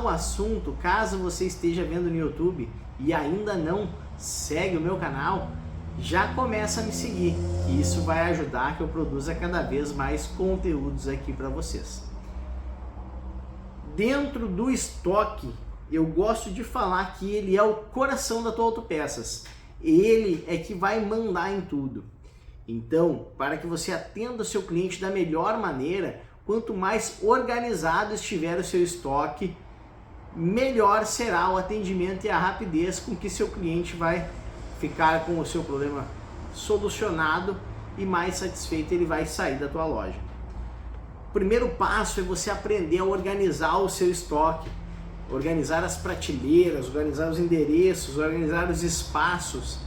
O assunto, caso você esteja vendo no YouTube e ainda não segue o meu canal, já começa a me seguir, e isso vai ajudar que eu produza cada vez mais conteúdos aqui para vocês. Dentro do estoque, eu gosto de falar que ele é o coração da tua autopeças. Ele é que vai mandar em tudo. Então, para que você atenda o seu cliente da melhor maneira, quanto mais organizado estiver o seu estoque, melhor será o atendimento e a rapidez com que seu cliente vai ficar com o seu problema solucionado e mais satisfeito ele vai sair da tua loja. O primeiro passo é você aprender a organizar o seu estoque, organizar as prateleiras, organizar os endereços, organizar os espaços.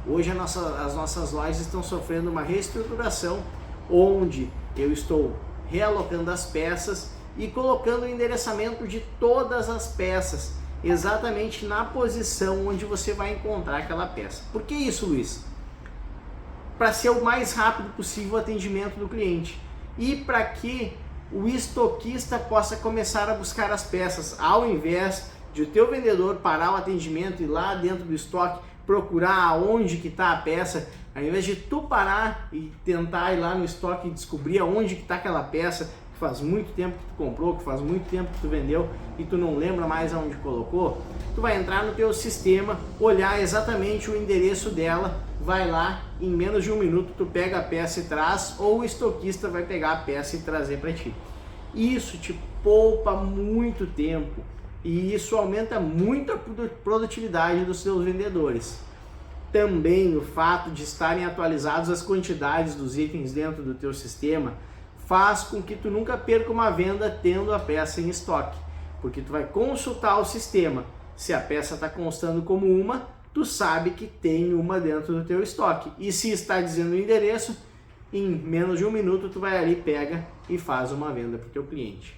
Hoje as nossas lojas estão sofrendo uma reestruturação onde eu estou realocando as peças e colocando o endereçamento de todas as peças exatamente na posição onde você vai encontrar aquela peça. Por que isso, Luiz? Para ser o mais rápido possível o atendimento do cliente e para que o estoquista possa começar a buscar as peças, ao invés de o teu vendedor parar o atendimento e ir lá dentro do estoque procurar aonde que está a peça, ao invés de tu parar e tentar ir lá no estoque e descobrir aonde que está aquela peça, que faz muito tempo que tu comprou, que faz muito tempo que tu vendeu e tu não lembra mais aonde colocou, tu vai entrar no teu sistema, olhar exatamente o endereço dela, vai lá, em menos de 1 minuto tu pega a peça e traz, ou o estoquista vai pegar a peça e trazer para ti. Isso te poupa muito tempo e isso aumenta muito a produtividade dos seus vendedores. Também o fato de estarem atualizados as quantidades dos itens dentro do teu sistema faz com que tu nunca perca uma venda tendo a peça em estoque, porque tu vai consultar o sistema. Se a peça está constando como uma, tu sabe que tem uma dentro do teu estoque. E se está dizendo o endereço, em menos de 1 minuto tu vai ali, pega e faz uma venda para o teu cliente.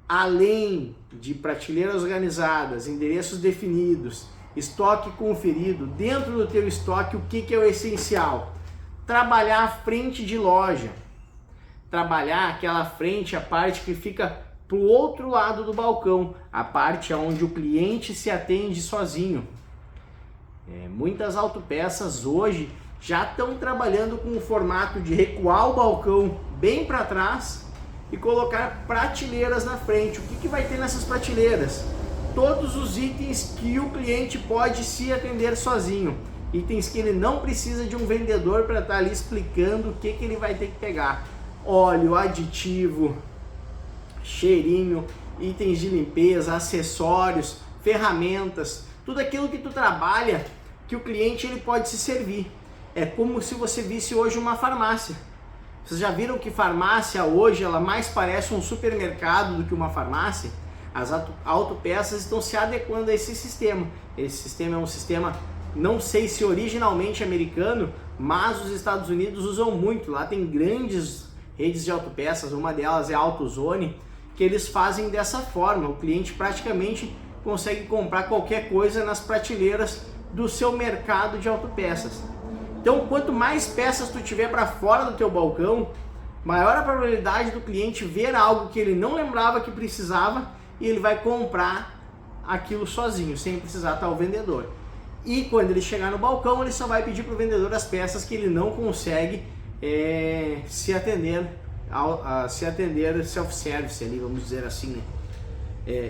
Além de prateleiras organizadas, endereços definidos, estoque conferido, dentro do teu estoque o que é o essencial? Trabalhar a frente de loja. Trabalhar aquela frente, a parte que fica para o outro lado do balcão, a parte onde o cliente se atende sozinho. Muitas autopeças hoje já estão trabalhando com o formato de recuar o balcão bem para trás e colocar prateleiras na frente. O que vai ter nessas prateleiras? Todos os itens que o cliente pode se atender sozinho. Itens que ele não precisa de um vendedor para estar ali explicando o que ele vai ter que pegar. Óleo, aditivo, cheirinho, itens de limpeza, acessórios, ferramentas, tudo aquilo que tu trabalha que o cliente ele pode se servir. É como se você visse hoje uma farmácia. Vocês já viram que farmácia hoje ela mais parece um supermercado do que uma farmácia? As autopeças estão se adequando a esse sistema. Esse sistema é um sistema, não sei se originalmente americano, mas os Estados Unidos usam muito. Lá tem grandes redes de autopeças, uma delas é a AutoZone, que eles fazem dessa forma. O cliente praticamente consegue comprar qualquer coisa nas prateleiras do seu mercado de autopeças. Então, quanto mais peças tu tiver para fora do teu balcão, maior a probabilidade do cliente ver algo que ele não lembrava que precisava e ele vai comprar aquilo sozinho, sem precisar estar o vendedor. E quando ele chegar no balcão, ele só vai pedir para o vendedor as peças que ele não consegue se atender self-service ali, vamos dizer assim, né?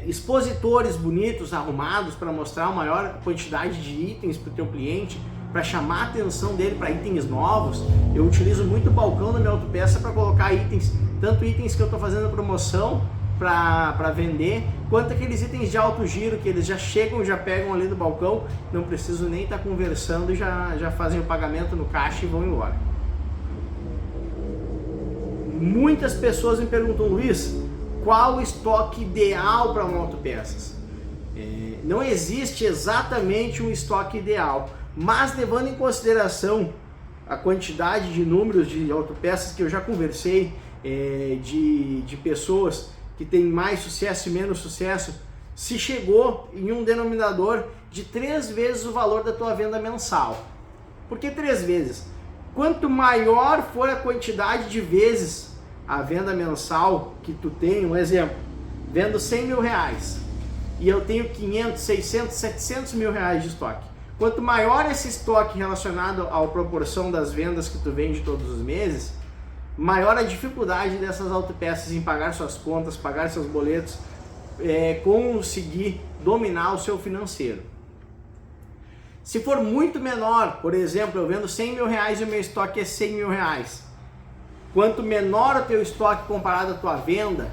Expositores bonitos, arrumados para mostrar a maior quantidade de itens para o teu cliente, para chamar a atenção dele para itens novos. Eu utilizo muito o balcão da minha autopeça para colocar itens, tanto itens que eu estou fazendo promoção para vender, quanto aqueles itens de alto giro que eles já chegam, já pegam ali do balcão, não preciso nem estar conversando, já fazem o pagamento no caixa e vão embora. Muitas pessoas me perguntam, Luiz, qual o estoque ideal para uma autopeças? Não existe exatamente um estoque ideal, mas levando em consideração a quantidade de números de autopeças que eu já conversei, de pessoas que têm mais sucesso e menos sucesso, se chegou em um denominador de 3 vezes o valor da tua venda mensal. Por que 3 vezes? Quanto maior for a quantidade de vezes a venda mensal que tu tem, um exemplo, vendo 100 mil reais, e eu tenho 500, 600, 700 mil reais de estoque. Quanto maior esse estoque relacionado à proporção das vendas que tu vende todos os meses, maior a dificuldade dessas autopeças em pagar suas contas, pagar seus boletos, conseguir dominar o seu financeiro. Se for muito menor, por exemplo, eu vendo 100 mil reais e o meu estoque é 100 mil reais. Quanto menor o teu estoque comparado à tua venda,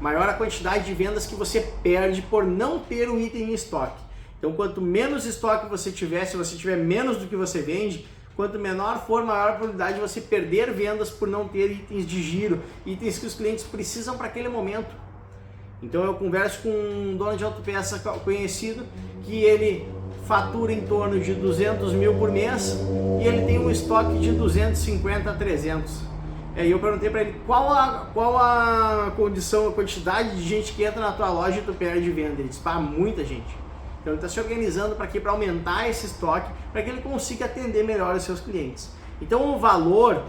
maior a quantidade de vendas que você perde por não ter o item em estoque. Então, quanto menos estoque você tiver, se você tiver menos do que você vende, quanto menor for, maior a probabilidade de você perder vendas por não ter itens de giro, itens que os clientes precisam para aquele momento. Então, eu converso com um dono de autopeça conhecido que ele fatura em torno de 200 mil por mês e ele tem um estoque de 250 a 300. E eu perguntei para ele qual a condição, a quantidade de gente que entra na tua loja e tu perde venda. Ele disse, muita gente. Então ele está se organizando para aumentar esse estoque, para que ele consiga atender melhor os seus clientes. Então o valor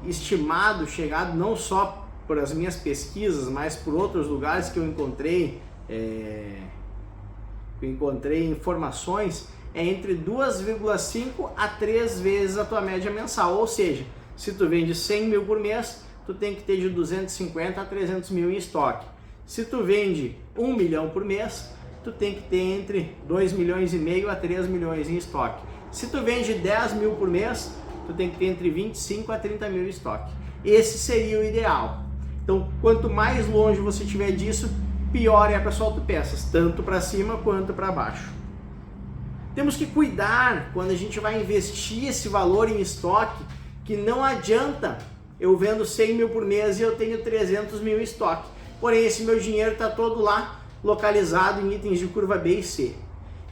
estimado, chegado não só por as minhas pesquisas, mas por outros lugares que eu encontrei informações, é entre 2,5 a 3 vezes a tua média mensal. Ou seja, se tu vende 100 mil por mês, tu tem que ter de 250 a 300 mil em estoque. Se tu vende 1 milhão por mês, tu tem que ter entre 2 milhões e meio a 3 milhões em estoque. Se tu vende 10 mil por mês, tu tem que ter entre 25 a 30 mil em estoque. Esse seria o ideal. Então, quanto mais longe você estiver disso, pior é para sua autopeças, tanto para cima quanto para baixo. Temos que cuidar quando a gente vai investir esse valor em estoque, que não adianta eu vendo 100 mil por mês e eu tenho 300 mil em estoque. Porém, esse meu dinheiro está todo lá, localizado em itens de curva B e C.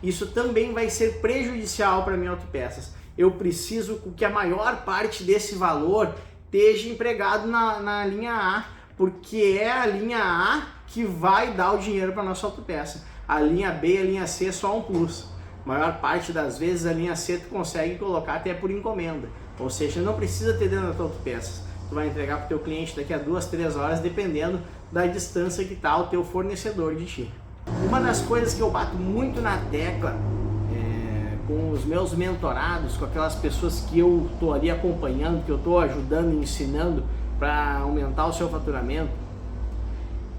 Isso também vai ser prejudicial para minhas autopeças. Eu preciso que a maior parte desse valor esteja empregado na linha A, porque é a linha A que vai dar o dinheiro para a nossa autopeça. A linha B e a linha C é só um plus. A maior parte das vezes a linha C tu consegue colocar até por encomenda. Ou seja, não precisa ter dentro da tua autopeça. Tu vai entregar para o teu cliente daqui a 2, 3 horas, dependendo da distância que está o teu fornecedor de ti. Uma das coisas que eu bato muito na tecla com os meus mentorados, com aquelas pessoas que eu estou ali acompanhando, que eu estou ajudando e ensinando para aumentar o seu faturamento,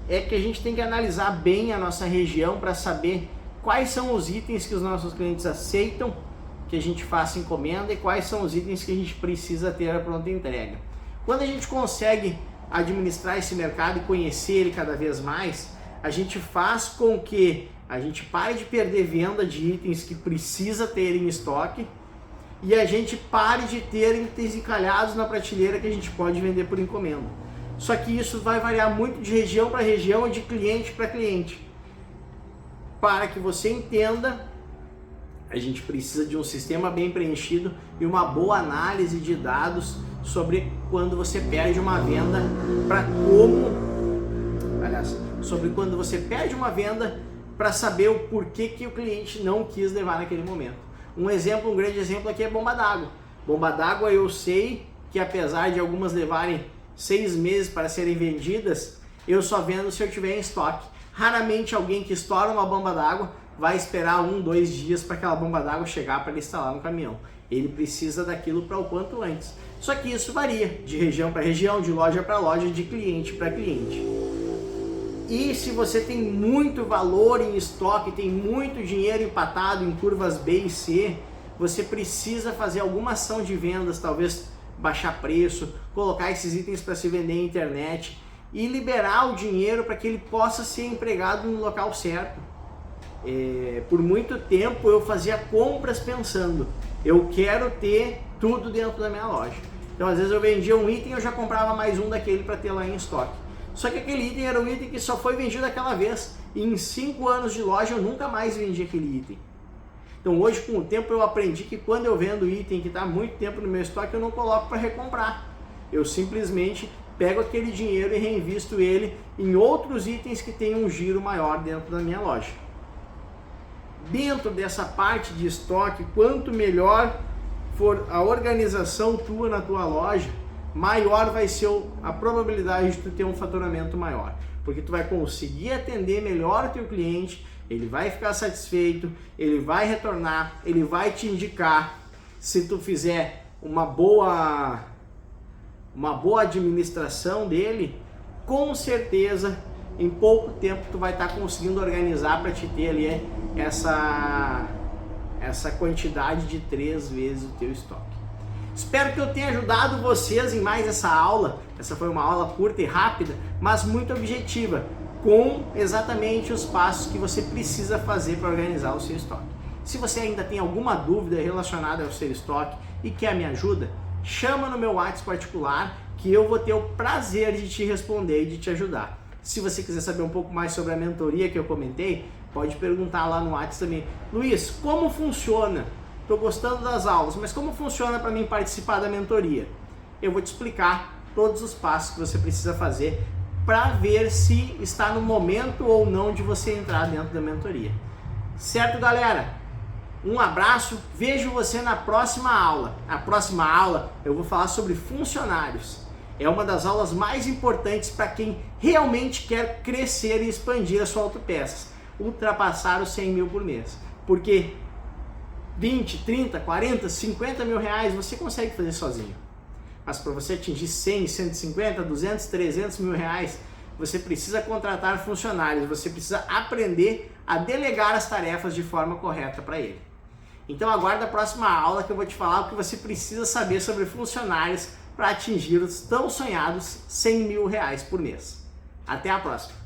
é que a gente tem que analisar bem a nossa região para saber quais são os itens que os nossos clientes aceitam que a gente faça encomenda e quais são os itens que a gente precisa ter a pronta entrega. Quando a gente consegue administrar esse mercado e conhecer ele cada vez mais, a gente faz com que a gente pare de perder venda de itens que precisa ter em estoque e a gente pare de ter itens encalhados na prateleira que a gente pode vender por encomenda. Só que isso vai variar muito de região para região e de cliente para cliente. Para que você entenda, a gente precisa de um sistema bem preenchido e uma boa análise de dados sobre quando você perde uma venda, sobre quando você perde uma venda, para saber o porquê que o cliente não quis levar naquele momento. Um grande exemplo aqui é bomba d'água. Bomba d'água, eu sei que apesar de algumas levarem 6 meses para serem vendidas, eu só vendo se eu tiver em estoque. Raramente alguém que estoura uma bomba d'água vai esperar 1, 2 dias para aquela bomba d'água chegar para ele instalar no caminhão. Ele precisa daquilo para o quanto antes. Só que isso varia de região para região, de loja para loja, de cliente para cliente. E se você tem muito valor em estoque, tem muito dinheiro empatado em curvas B e C, você precisa fazer alguma ação de vendas, talvez baixar preço, colocar esses itens para se vender na internet e liberar o dinheiro para que ele possa ser empregado no local certo. Por muito tempo eu fazia compras pensando, eu quero ter tudo dentro da minha loja. Então às vezes eu vendia um item e eu já comprava mais um daquele para ter lá em estoque. Só que aquele item era um item que só foi vendido aquela vez. E em 5 anos de loja eu nunca mais vendi aquele item. Então hoje, com o tempo, eu aprendi que quando eu vendo item que está muito tempo no meu estoque, eu não coloco para recomprar. Eu simplesmente pego aquele dinheiro e reinvisto ele em outros itens que têm um giro maior dentro da minha loja. Dentro dessa parte de estoque, quanto melhor for a organização tua na tua loja, maior vai ser a probabilidade de tu ter um faturamento maior, porque tu vai conseguir atender melhor o teu cliente, Ele vai ficar satisfeito, ele vai retornar, ele vai te indicar. Se tu fizer uma boa administração dele, com certeza em pouco tempo tu vai estar conseguindo organizar para te ter ali essa quantidade de 3 vezes o teu estoque. Espero que eu tenha ajudado vocês em mais essa aula. Essa foi uma aula curta e rápida, mas muito objetiva, com exatamente os passos que você precisa fazer para organizar o seu estoque. Se você ainda tem alguma dúvida relacionada ao seu estoque e quer me ajuda, chama no meu WhatsApp particular que eu vou ter o prazer de te responder e de te ajudar. Se você quiser saber um pouco mais sobre a mentoria que eu comentei, pode perguntar lá no WhatsApp também. Luiz, como funciona? Estou gostando das aulas, mas como funciona para mim participar da mentoria? Eu vou te explicar todos os passos que você precisa fazer para ver se está no momento ou não de você entrar dentro da mentoria. Certo, galera? Um abraço, vejo você na próxima aula. A próxima aula eu vou falar sobre funcionários. É uma das aulas mais importantes para quem realmente quer crescer e expandir a sua autopeças, ultrapassar os 100 mil por mês. Porque 20, 30, 40, 50 mil reais você consegue fazer sozinho. Mas para você atingir 100, 150, 200, 300 mil reais, você precisa contratar funcionários, você precisa aprender a delegar as tarefas de forma correta para ele. Então aguarda a próxima aula que eu vou te falar o que você precisa saber sobre funcionários para atingir os tão sonhados 100 mil reais por mês. Até a próxima!